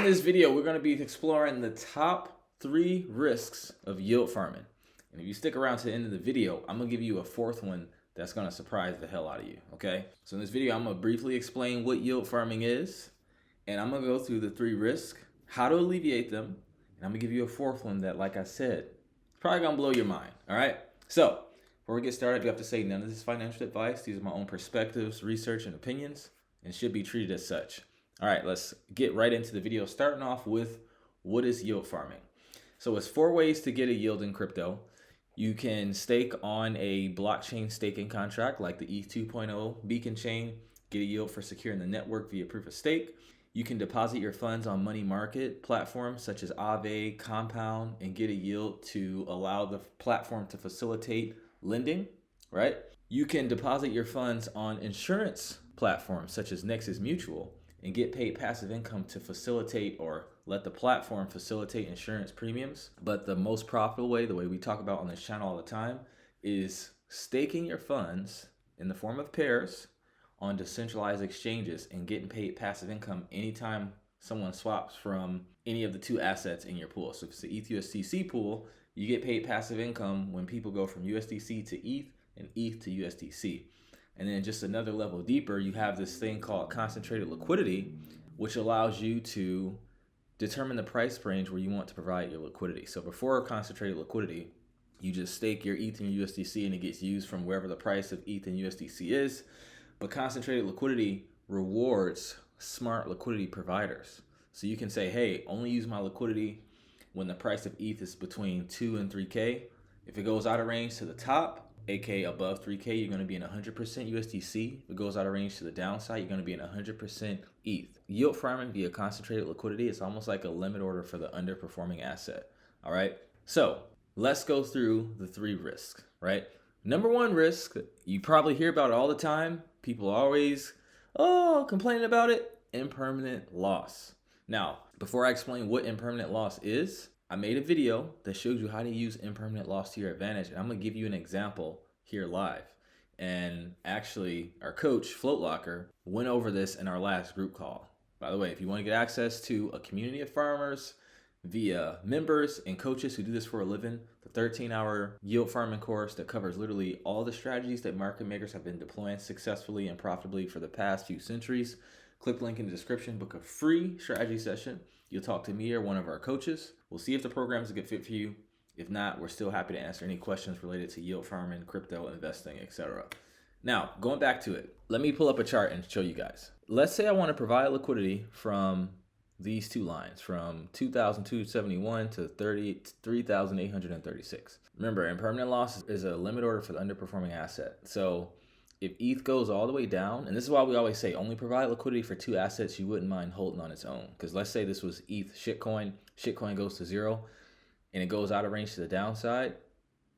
in this video, we're going to be exploring the top 3 risks of yield farming. And if you stick around to the end of the video, I'm going to give you a 4th one that's going to surprise the hell out of you, okay? So in this video, I'm going to briefly explain what yield farming is, and I'm going to go through the 3 risks, how to alleviate them, and I'm going to give you a 4th one that, like I said, it's probably going to blow your mind, all right? So before we get started, you have to say none of this is financial advice. These are my own perspectives, research, and opinions, and should be treated as such. All right, let's get right into the video, starting off with what is yield farming. So it's 4 ways to get a yield in crypto. You can stake on a blockchain staking contract like the ETH 2.0 beacon chain, get a yield for securing the network via proof of stake. You can deposit your funds on money market platforms such as Aave, Compound, and get a yield to allow the platform to facilitate lending, right? You can deposit your funds on insurance platforms such as Nexus Mutual and get paid passive income to facilitate or let the platform facilitate insurance premiums. But the most profitable way, the way we talk about on this channel all the time, is staking your funds in the form of pairs on decentralized exchanges and getting paid passive income anytime someone swaps from any of the 2 assets in your pool. So if it's the ETH-USDC pool, you get paid passive income when people go from USDC to ETH and ETH to USDC. And then just another level deeper, you have this thing called concentrated liquidity, which allows you to determine the price range where you want to provide your liquidity. So before concentrated liquidity, you just stake your ETH and USDC and it gets used from wherever the price of ETH and USDC is. But concentrated liquidity rewards smart liquidity providers. So you can say, hey, only use my liquidity when the price of ETH is between 2 and 3K. If it goes out of range to the top, aka above 3K, you're going to be in 100% USDC. If it goes out of range to the downside, you're going to be in 100% ETH. Yield farming via concentrated liquidity is almost like a limit order for the underperforming asset. All right. So let's go through the 3 risks, right? Number 1 risk, you probably hear about it all the time. People always, complaining about it. Impermanent loss. Now, before I explain what impermanent loss is, I made a video that shows you how to use impermanent loss to your advantage, and I'm going to give you an example here live. And actually, our coach, Floatlocker, went over this in our last group call. By the way, if you want to get access to a community of farmers via members and coaches who do this for a living, the 13-hour yield farming course that covers literally all the strategies that market makers have been deploying successfully and profitably for the past few centuries, click link in the description, book a free strategy session. You'll talk to me or one of our coaches. We'll see if the program is a good fit for you. If not, we're still happy to answer any questions related to yield farming, crypto investing, etc. Now, going back to it, let me pull up a chart and show you guys. Let's say I want to provide liquidity from these 2 lines, from 2,271 to 3,836. Remember, impermanent loss is a limit order for the underperforming asset. So if ETH goes all the way down, and this is why we always say only provide liquidity for 2 assets you wouldn't mind holding on its own. Because let's say this was ETH shitcoin goes to 0, and it goes out of range to the downside,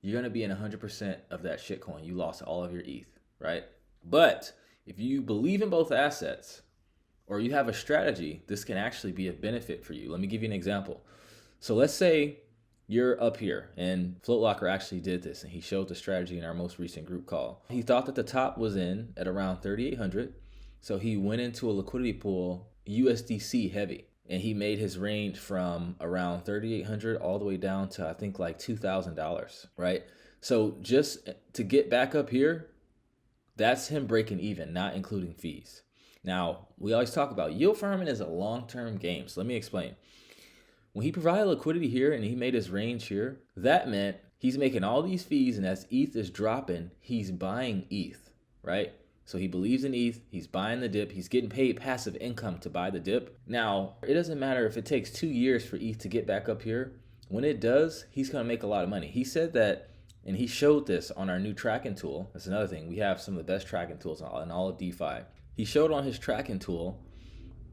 you're going to be in 100% of that shitcoin. You lost all of your ETH, right? But if you believe in both assets, or you have a strategy, this can actually be a benefit for you. Let me give you an example. So let's say you're up here, and Floatlocker actually did this, and he showed the strategy in our most recent group call. He thought that the top was in at around 3,800, so he went into a liquidity pool USDC heavy, and he made his range from around 3,800 all the way down to I think like $2,000, right? So just to get back up here, that's him breaking even, not including fees. Now, we always talk about yield farming is a long-term game, so let me explain. When he provided liquidity here and he made his range here, that meant he's making all these fees, and as ETH is dropping, he's buying ETH, right? So he believes in ETH, he's buying the dip, he's getting paid passive income to buy the dip. Now, it doesn't matter if it takes 2 years for ETH to get back up here. When it does, he's going to make a lot of money. He said that, and he showed this on our new tracking tool. That's another thing. We have some of the best tracking tools in all of DeFi. He showed on his tracking tool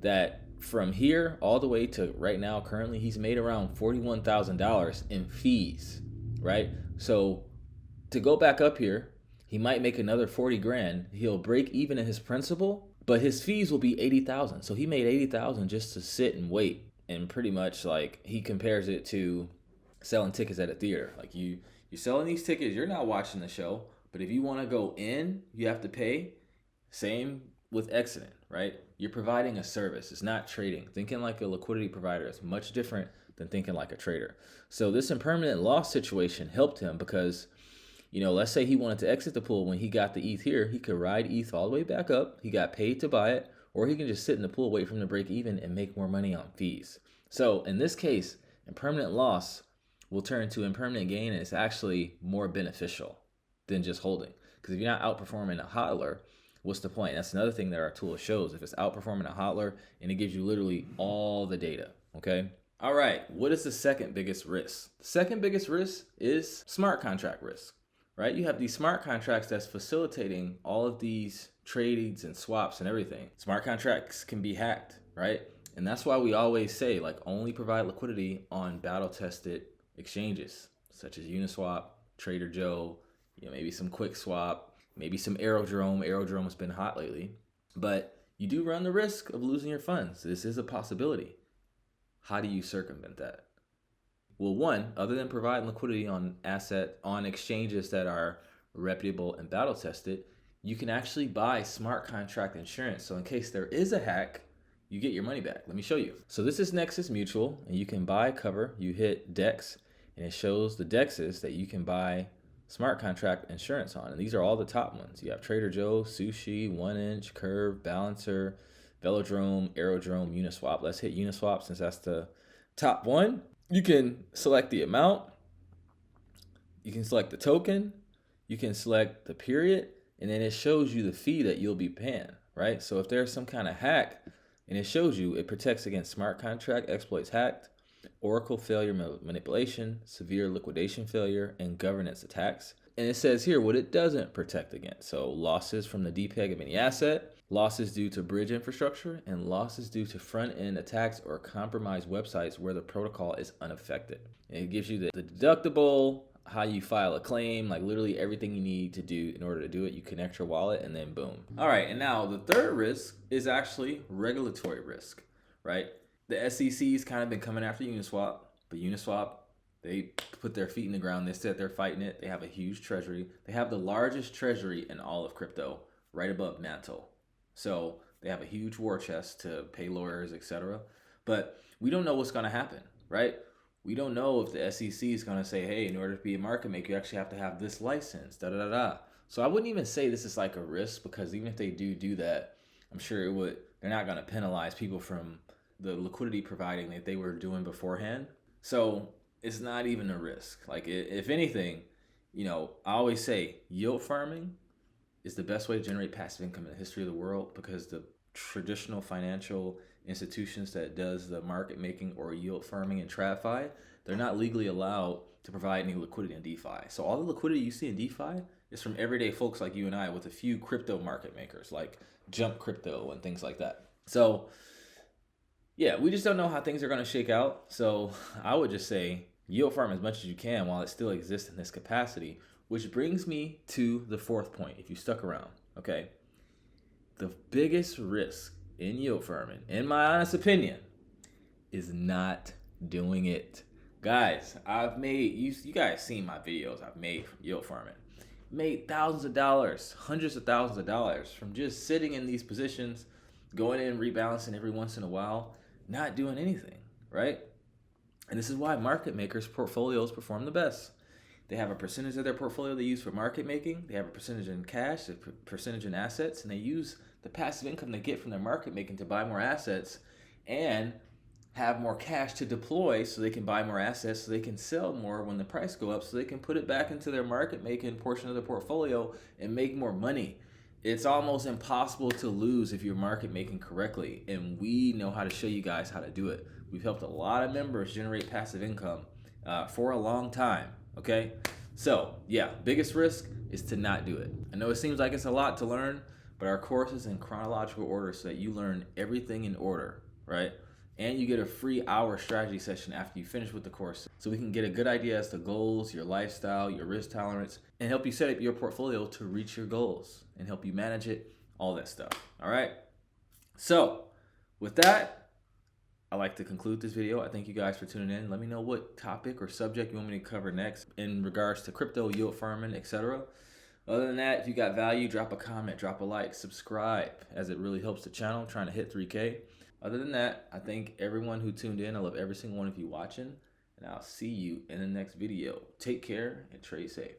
that from here all the way to right now, currently, he's made around $41,000 in fees, right? So to go back up here, he might make another 40 grand. He'll break even in his principal, but his fees will be 80,000. So he made 80,000 just to sit and wait. And pretty much like he compares it to selling tickets at a theater. Like you're selling these tickets, you're not watching the show, but if you want to go in, you have to pay. Same with exiting, right? You're providing a service. It's not trading. Thinking like a liquidity provider is much different than thinking like a trader. So this impermanent loss situation helped him because, let's say he wanted to exit the pool when he got the ETH here, he could ride ETH all the way back up. He got paid to buy it, or he can just sit in the pool, wait for him to break even and make more money on fees. So in this case, impermanent loss will turn to impermanent gain, and it's actually more beneficial than just holding. Because if you're not outperforming a hodler, what's the point? That's another thing that our tool shows. If it's outperforming a hodler, and it gives you literally all the data, okay? All right, what is the second biggest risk? The second biggest risk is smart contract risk, right? You have these smart contracts that's facilitating all of these trades and swaps and everything. Smart contracts can be hacked, right? And that's why we always say, like, only provide liquidity on battle-tested exchanges, such as Uniswap, Trader Joe, maybe some Quick Swap, maybe some Aerodrome. Aerodrome has been hot lately. But you do run the risk of losing your funds. This is a possibility. How do you circumvent that? Well, one, other than providing liquidity on exchanges that are reputable and battle tested, you can actually buy smart contract insurance. So in case there is a hack, you get your money back. Let me show you. So this is Nexus Mutual, and you can buy cover. You hit DEX, and it shows the DEXs that you can buy smart contract insurance on. And these are all the top ones. You have Trader Joe, Sushi, 1inch, Curve, Balancer, Velodrome, Aerodrome, Uniswap. Let's hit Uniswap since that's the top one. You can select the amount. You can select the token. You can select the period. And then it shows you the fee that you'll be paying, right? So if there's some kind of hack, and it shows you, it protects against smart contract exploits hacked, Oracle failure manipulation, severe liquidation failure, and governance attacks. And it says here what it doesn't protect against. So losses from the depeg of any asset, losses due to bridge infrastructure, and losses due to front-end attacks or compromised websites where the protocol is unaffected. And it gives you the deductible, how you file a claim, like literally everything you need to do in order to do it. You connect your wallet and then boom. All right, and now the third risk is actually regulatory risk, right? The SEC's kind of been coming after Uniswap, but Uniswap, they put their feet in the ground. They said they're fighting it. They have a huge treasury. They have the largest treasury in all of crypto, right above Mantle. So they have a huge war chest to pay lawyers, etc. But we don't know what's going to happen, right? We don't know if the SEC is going to say, hey, in order to be a market maker, you actually have to have this license, da-da-da-da. So I wouldn't even say this is like a risk, because even if they do that, I'm sure they're not going to penalize people from the liquidity providing that they were doing beforehand. So it's not even a risk. Like, if anything, I always say yield farming is the best way to generate passive income in the history of the world, because the traditional financial institutions that does the market making or yield farming and TradFi, they're not legally allowed to provide any liquidity in DeFi. So all the liquidity you see in DeFi is from everyday folks like you and I, with a few crypto market makers like Jump Crypto and things like that. So yeah, we just don't know how things are going to shake out. So I would just say yield farm as much as you can while it still exists in this capacity, which brings me to the fourth point, if you stuck around, okay? The biggest risk in yield farming, in my honest opinion, is not doing it. Guys, I've made, you guys seen my videos I've made from yield farming. Made thousands of dollars, hundreds of thousands of dollars from just sitting in these positions, going in, rebalancing every once in a while, not doing anything, right? And this is why market makers' portfolios perform the best. They have a percentage of their portfolio they use for market making. They have a percentage in cash, a percentage in assets, and they use the passive income they get from their market making to buy more assets and have more cash to deploy, so they can buy more assets, so they can sell more when the price go up, so they can put it back into their market making portion of the portfolio and make more money. It's almost impossible to lose if you're market making correctly, and we know how to show you guys how to do it. We've helped a lot of members generate passive income for a long time, okay? So yeah, biggest risk is to not do it. I know it seems like it's a lot to learn, but our course is in chronological order so that you learn everything in order, right? And you get a free hour strategy session after you finish with the course, so we can get a good idea as to goals, your lifestyle, your risk tolerance, and help you set up your portfolio to reach your goals and help you manage it, all that stuff. All right. So with that, I'd like to conclude this video. I thank you guys for tuning in. Let me know what topic or subject you want me to cover next in regards to crypto, yield farming, etc. Other than that, if you got value, drop a comment, drop a like, subscribe, as it really helps the channel. I'm trying to hit 3K. Other than that, I thank everyone who tuned in. I love every single one of you watching, and I'll see you in the next video. Take care and trade safe.